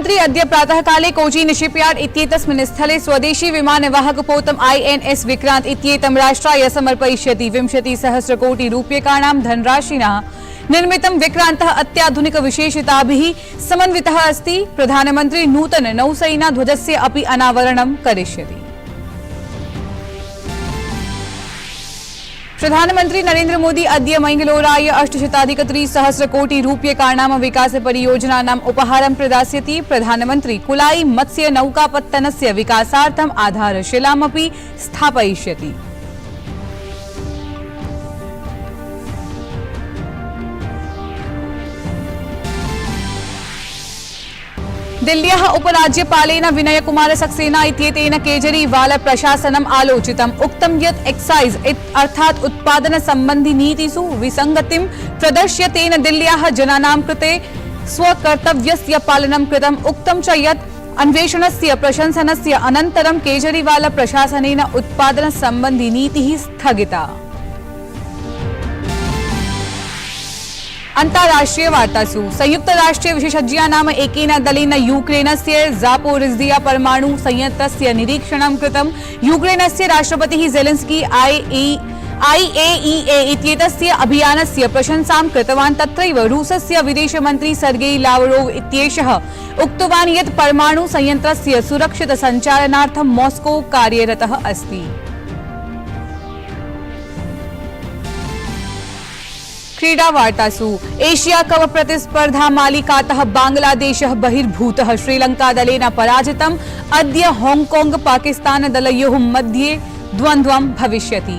प्रधानमंत्री अद्य प्रातःकाले कोचीन शिपयार्ड इत्येतस्मिन् स्थले स्वदेशी विमानवाहकपोतम् INS विक्रांत इत्येतं राष्ट्राय समर्पयिष्यति। 20,000 रूप्यकाणां धनराशिना निर्मितं विक्रान्तः अत्याधुनिक विशेषताभिः समन्वितः अस्ति। प्रधानमंत्री नूतन नौसेना ध्वजस्य अपि अनावरणं करिष्यति। प्रधानमंत्री नरेंद्र मोदी अद्य मंगलोराय 8,300 रूप्यकाणां विकास परियोजनानाम् उपहारं प्रदास्यति। प्रधानमंत्री कुलाई मत्स्य नौकापत्तनस्य विकासार्थम् आधारशिलामपि स्थापयिष्यति। दिल्ल्याः उपराज्यपालेन विनय कुमार सक्सेना इत्येतेन केजरीवाल प्रशासनम् आलोचितम्। उक्तं यत् एक्साइज अर्थात् उत्पादन सम्बन्धि नीतिषु विसङ्गतिं प्रदर्श्य तेन दिल्ल्याः जनानां कृते स्वकर्तव्यस्य पालनं कृतम्। उक्तं च यत् अन्वेषणस्य प्रशंसनस्य अनन्तरं केजरीवाल प्रशासनेन उत्पादन सम्बन्धि नीतिः स्थगिता। अन्ताराष्ट्रीय वार्तासु संयुक्त राष्ट्रीय विशेषज्ञानाम् एकेन दलेन यूक्रेनस्य ज़ापोरिज़िया परमाणु संयन्त्रस्य निरीक्षणं कृतम्। यूक्रेनस्य राष्ट्रपतिः ज़ेलेन्स्की IAEA इत्येतस्य अभियानस्य प्रशंसां कृतवान्। तत्रैव रूसस्य विदेशमन्त्री सर्गेई लावरोव इत्येषः उक्तवान् यत् परमाणु संयन्त्रस्य सुरक्षित सञ्चालनार्थं मॉस्को कार्यरतः अस्ति। क्रीडा वार्तासु एशिया कप प्रतिस्पर्धा मालिकातः बांग्लादेशः बहिर्भूतः। श्रीलंका दलेन पराजितम्। अद्य हांगकांग पाकिस्तान दलयोः मध्ये द्वन्द्वं भविष्यति।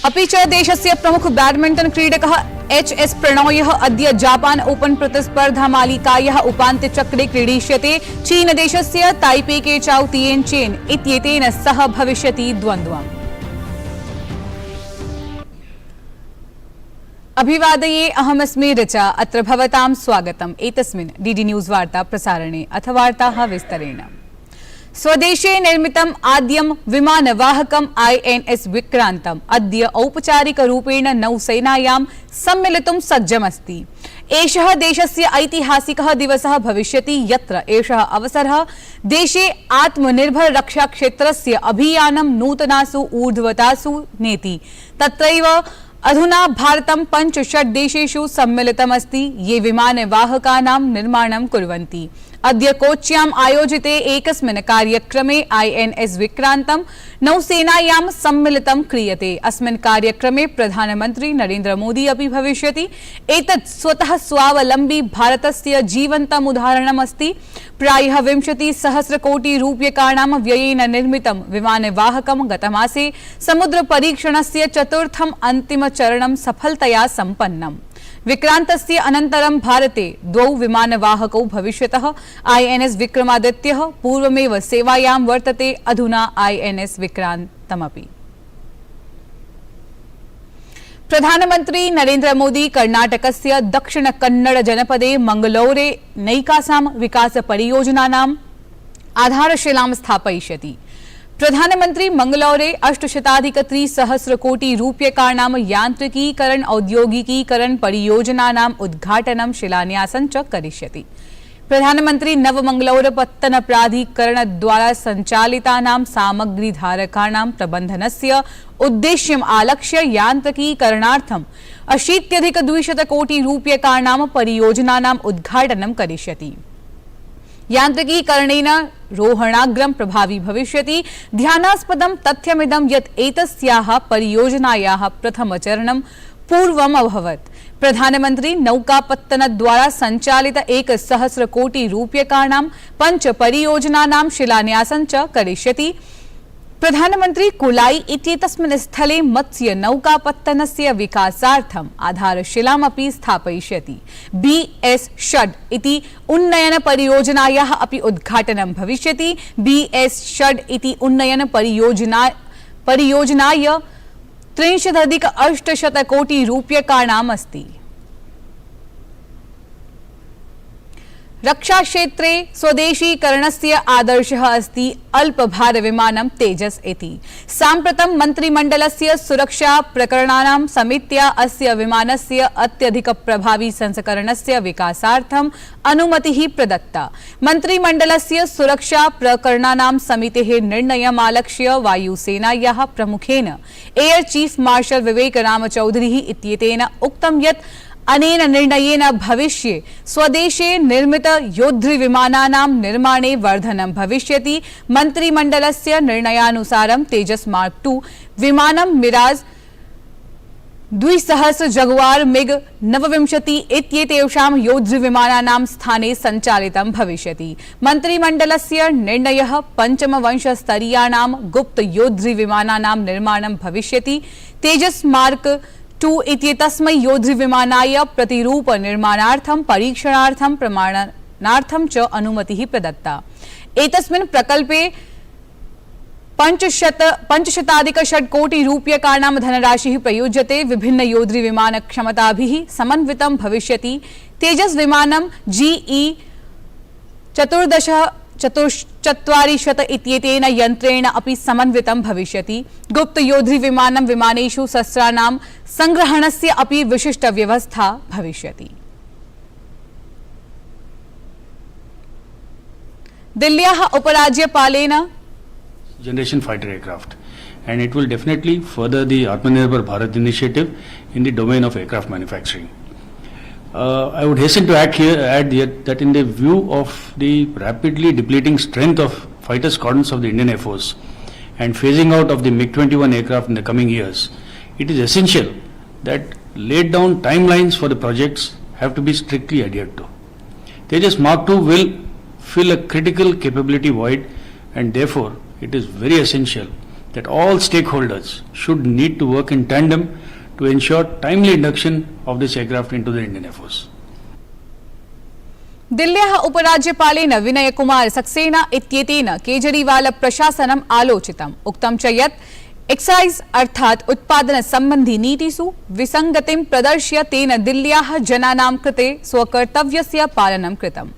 अपि च देशस्य प्रमुख बैडमिंटन क्रीडकः HS प्रणोयः अद्य जापान ओपन प्रतिस्पर्धा मालिकायाः उपान्त्यचक्रे क्रीडिष्यते। चीनदेशस्य ताइपे के चाउ तिएनचेन इत्येतेन सह भविष्यति द्वन्द्वम्। अभिवादये, अहमस्मि ऋचा। अत्र भवतां स्वागतम् एतस्मिन् DD न्यूज़ वार्ता प्रसारणे। अथ वार्ताः विस्तरेण। स्वदेशे निर्मितम् आद्यं विमानवाहकम् INS विक्रान्तम् अद्य औपचारिकरूपेण नौसेनायां सम्मिलितुं सज्जमस्ति। एषः देशस्य ऐतिहासिकः दिवसः भविष्यति, यत्र एषः अवसरः देशे आत्मनिर्भर रक्षाक्षेत्रस्य अभियानं नूतनासु ऊर्ध्वतासु नेति। तत्रैव अधुना भारतं 5-6 देशेषु सम्मिलितमस्ति, ये विमानवाहकानां निर्माणं कुर्वन्ति। अद्य कोच्याम् आयोजिते एकस्मिन् कार्यक्रमे INS विक्रान्तं नौसेनायां सम्मिलितं क्रियते। अस्मिन् कार्यक्रमे प्रधानमन्त्री नरेंद्र मोदी अपि भविष्यति। एतत् स्वतः स्वावलम्बी भारतस्य जीवन्तम् उदाहरणम् अस्ति। प्रायः 20,000 रूप्यकाणां व्ययेन निर्मितं विमानवाहकं गतमासे समुद्रपरीक्षणस्य चतुर्थम् अन्तिमचरणं सफलतया सम्पन्नम्। विक्रान्तस्य अनन्तरं भारते 2 विमानवाहकौ भविष्यतः। INS विक्रमादित्यः पूर्वमेव सेवायां वर्तते, अधुना INS विक्रान्तमपि। प्रधानमन्त्री नरेंद्र मोदी कर्णाटकस्य दक्षिण कन्नड जनपदे मंगलौरे नैकासां विकास परियोजनानाम् आधारशिलां स्थापयिष्यति। प्रधानमंत्री मंगलौरे 8,300 रूप्यकाणां यान्त्रिकीकरण औद्योगिकीकरण परियोजनानाम् उद्घाटनं शिलान्यासं च करिष्यति। प्रधानमंत्री नवमंगलौर पत्तन प्राधिकरणद्वारा सञ्चालितानां सामग्रीधारकाणां प्रबन्धनस्य उद्देश्यम् आलक्ष्य यान्त्रिकीकरणार्थं 80,200 रूप्यकाणां परियोजनानाम् उद्घाटनं करिष्यति। यान्त्रिकीकरणेन रोहणाग्रं प्रभावी भविष्यति। ध्यानास्पदं तथ्यमिदं यत् एतस्याः परियोजनायाः प्रथमचरणं पूर्वम् अभवत्। प्रधानमंत्री नौकापत्तनद्वारा सञ्चालित 1,000 रूप्यकाणां 5 परियोजनानां शिलान्यासं च करिष्यति। प्रधानमंत्री कुलाई इत्येतस्मिन् स्थले मत्स्य नौकापत्तनस्य विकासार्थम् आधारशिलामपि स्थापयिष्यति। BS-6 इति उन्नयन परियोजनायाः अपि उद्घाटनं भविष्यति। BS-6 इति उन्नयन परियोजनाय 63,800 रूप्यकाणाम् अस्ति। रक्षाक्षेत्रे स्वदेशीकरणस्य आदर्शः अस्ति अल्पभारविमानं तेजस् इति। साम्प्रतं मन्त्रिमण्डलस्य सुरक्षा प्रकरणानां समित्या अस्य विमानस्य अत्यधिकप्रभावी संस्करणस्य विकासार्थम् अनुमतिः प्रदत्ता। मन्त्रिमण्डलस्य सुरक्षा प्रकरणानां समितेः निर्णयमालक्ष्य वायुसेनायाः प्रमुखेन एयर चीफ मार्शल विवेक रामचौधरी इत्येतेन उक्तं यत् अनेन निर्णयेन भविष्ये स्वदेशे निर्मित योद्धृविमानानां निर्माणे वर्धनं भविष्यति। मन्त्रिमण्डलस्य निर्णयानुसारं तेजस् मार्क 2 विमानं मिराज 200 जगुआर मिग 29 इत्येतेषां योद्धृविमानानां स्थाने सञ्चालितं भविष्यति। मन्त्रिमण्डलस्य निर्णयः पञ्चमवंशस्तरीयाणां गुप्त योद्धृविमानानां निर्माणं भविष्यति। तेजस् मार्क 2 इत्येतस्मै योद्धृविमानाय प्रतिरूप निर्माणार्थं परीक्षणार्थं प्रमाणनार्थं च अनुमतिः प्रदत्ता। एतस्मिन् प्रकल्पे 500 कोटि रूप्यकाणां धनराशिः प्रयुज्यते। विभिन्न योद्धृविमान क्षमताभिः समन्वितं भविष्यति। तेजस् विमानं GE 1440 इत्येतेन यन्त्रेण अपि समन्वितं भविष्यति। गुप्त योद्धृविमानं विमानेषु शस्त्राणां संग्रहणस्य अपि विशिष्ट व्यवस्था भविष्यति। दिल्ल्याः उपराज्यपालेन generation fighter aircraft, and it will definitely further the Atmanirbhar Bharat initiative in the domain of aircraft manufacturing. I would hasten to add here that in the view of the rapidly depleting strength of fighter squadrons of the Indian Air Force and phasing out of the MiG-21 aircraft in the coming years, it is essential that laid down timelines for the projects have to be strictly adhered to. Tejas Mark II will fill a critical capability void, and therefore it is very essential that all stakeholders should need to work in tandem to ensure timely induction of this aircraft into the Indian Air Force. दिल्ल्याः उपराज्यपालेन Vinay Kumar Saxena इत्येतेन Kejriwal प्रशासनम् आलोचितम्। उक्तं च यत् excise अर्थात् उत्पादन संबंधी नीतिषु विसंगतिं प्रदर्श्य तेन दिल्ल्याः जनानां कृते स्वकर्तव्यस्य पालनं कृतम्।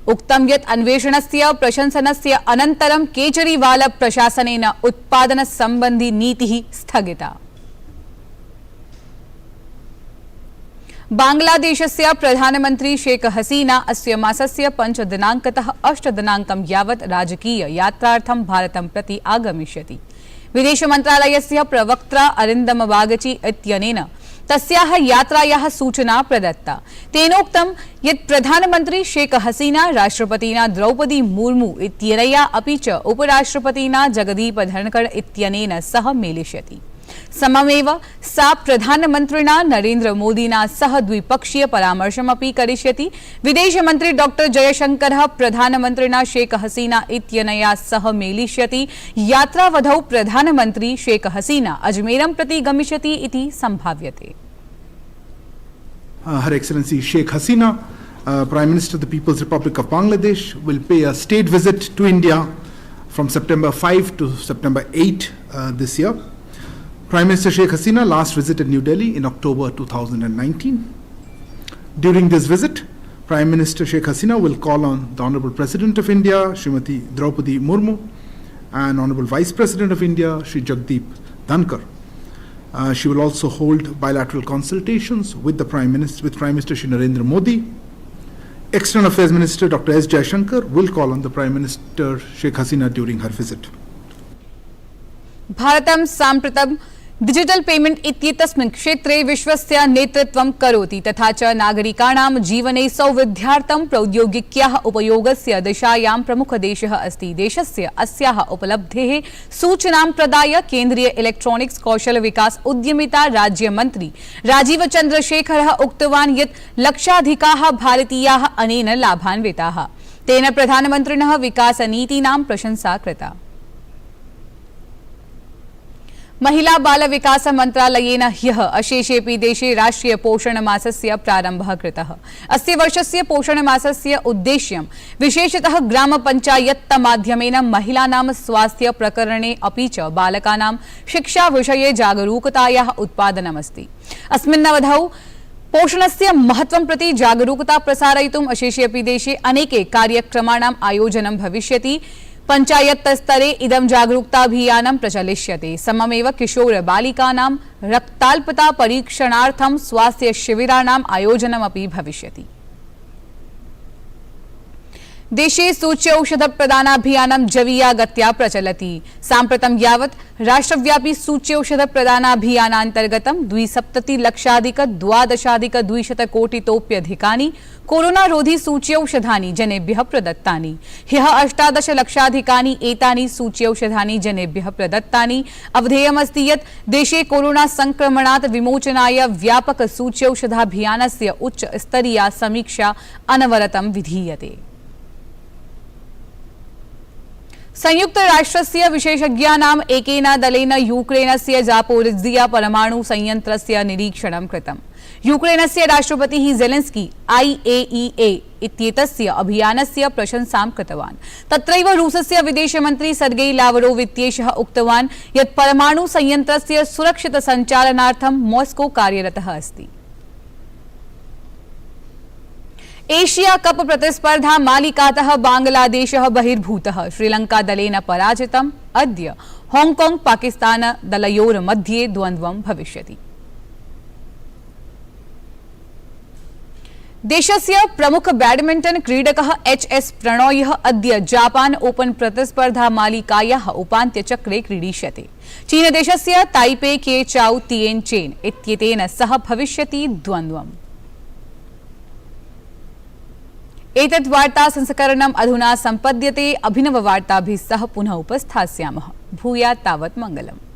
उक्तं यत् अन्वेषणस्य प्रशंसनस्य अनन्तरं केजरीवाल प्रशासनेन उत्पादन संबंधी नीतिः स्थगिता। बांग्लादेशस्य प्रधानमन्त्री शेख हसीना अस्य मासस्य 5 दिनाङ्कतः 8 दिनाङ्कं यावत् राजकीय यात्रार्थं भारतं प्रति आगमिष्यति। विदेश मन्त्रालयस्य प्रवक्त्रा अरिन्दम बागची इत्यनेन तस्याः यात्रायाः सूचना प्रदत्ता। तेनोक्तं यत् प्रधानमन्त्री शेख हसीना राष्ट्रपतिना द्रौपदी मुर्मू इत्यनया अपि च उपराष्ट्रपतिना जगदीप धनखड़ इत्यनेन सह मेलिष्यति। सममेव सा प्रधानमन्त्रिणा नरेन्द्र मोदिना सह द्विपक्षीय परामर्शमपि करिष्यति। विदेश मन्त्री डॉक्टर जयशंकरः प्रधानमन्त्रिणा शेख हसीना इत्यनया सह मेलिष्यति। यात्रावधौ प्रधानमन्त्री शेख हसीना अजमेरं प्रति गमिष्यति इति संभाव्यते। Her Excellency Sheikh Hasina, Prime Minister of the People's Republic of Bangladesh, will pay a state visit to India from September 5 to September 8 this year. Prime Minister Sheikh Hasina last visited New Delhi in October 2019. During this visit, Prime Minister Sheikh Hasina will call on the Honorable President of India, Srimati Draupadi Murmu, and Honorable Vice President of India, Shri Jagdeep Dhankar. She will also hold bilateral consultations with Prime Minister Shri Narendra Modi. External Affairs Minister Dr. S. Jaishankar will call on the Prime Minister Sheikh Hasina during her visit. भारतं साम्प्रतं digital payment इत्येतस्मिन् क्षेत्रे विश्वस्य नेतृत्वं करोति तथा च नागरिकाणां जीवने सौविध्यार्थं प्रौद्योगिक्याः उपयोगस्य दिशायां प्रमुखदेशः अस्ति। देशस्य अस्याः उपलब्धेः सूचनां प्रदाय केन्द्रीय इलेक्ट्रॉनिक्स कौशल विकास उद्यमिता राज्यमन्त्री राजीव चन्द्रशेखरः उक्तवान् यत् लक्षाधिकाः भारतीयाः अनेन लाभान्विताः। तेन प्रधानमन्त्रिणः विकासनीतीनां प्रशंसा कृता। महिला बाल विकास मन्त्रालयेन ह्यः अशेषेऽपि देशे राष्ट्रिय पोषण मासस्य प्रारम्भः कृतः। अस्य वर्षस्य पोषण मासस्य उद्देश्यं विशेषतः ग्राम पञ्चायत् माध्यमेन महिलानां स्वास्थ्य प्रकरणे अपि च बालकानां शिक्षा विषये जागरूकतायाः उत्पादनमस्ति। अस्मिन् अवधौ पोषणस्य महत्वं प्रति जागरूकता प्रसारयितुम् अशेषेऽपि देशे अनेके कार्यक्रमाणाम् आयोजनं भविष्यति। पंचायत स्तरे इदं जागरूकताभियानं प्रचलिष्यते। सममेव किशोरबालिकानां रक्ताल्पता परीक्षणार्थं स्वास्थ्य शिबिराणाम् आयोजनमपि भविष्यति। देशे सूच्यौषध प्रदानाभियानं जवीया गत्या प्रचलति। साम्प्रतं यावत् राष्ट्रव्यापी सूच्यौषध प्रदानाभियानान्तर्गतं 270,00,000 कोटितोप्यधिकानि कोरोनारोधी सूच्यौषधानि जनेभ्यः प्रदत्तानि। ह्यः 18,00,000 एतानि सूच्यौषधानि जनेभ्यः प्रदत्तानि। अवधेयमस्ति यत् देशे कोरोना संक्रमणात् विमोचनाय व्यापक सूच्यौषधाभियानस्य उच्चस्तरीया समीक्षा अनवरतं विधीयते। संयुक्त राष्ट्रस्य विशेषज्ञानाम् एकेन दलेन यूक्रेनस्य जापोरिज्जिया परमाणु संयन्त्रस्य निरीक्षणं कृतम्। यूक्रेनस्य राष्ट्रपतिः ज़ेलेन्स्की IAEA इत्येतस्य अभियानस्य प्रशंसां कृतवान्। तत्रैव रूसस्य विदेशमन्त्री सर्गेई लावरोव इत्येषः उक्तवान् यत् परमाणु संयन्त्रस्य सुरक्षित सञ्चालनार्थं मॉस्को कार्यरतः अस्ति। एशिया कप प्रतिस्पर्धा मालिकातः बांग्लादेशः बहिर्भूतः। श्रीलंका दलेन पराजितम्। अद्य हांगकांग पाकिस्तान दलयोर्मध्ये द्वन्द्वं भविष्यति। देशस्य प्रमुख बैडमिंटन क्रीडकः HS प्रणॉयः अद्य जापान ओपन प्रतिस्पर्धा मालिकायाः उपान्त्यचक्रे क्रीडिष्यति। चीनदेशस्य ताइपे के चाउ तिएन चेन इत्येतेन सह भविष्यति द्वन्द्वम्। एतत् वार्ता संस्करणम् अधुना सम्पद्यते। अभिनववार्ताभिः सह पुनः उपस्थास्यामः। भूयात् तावत् मङ्गलम्।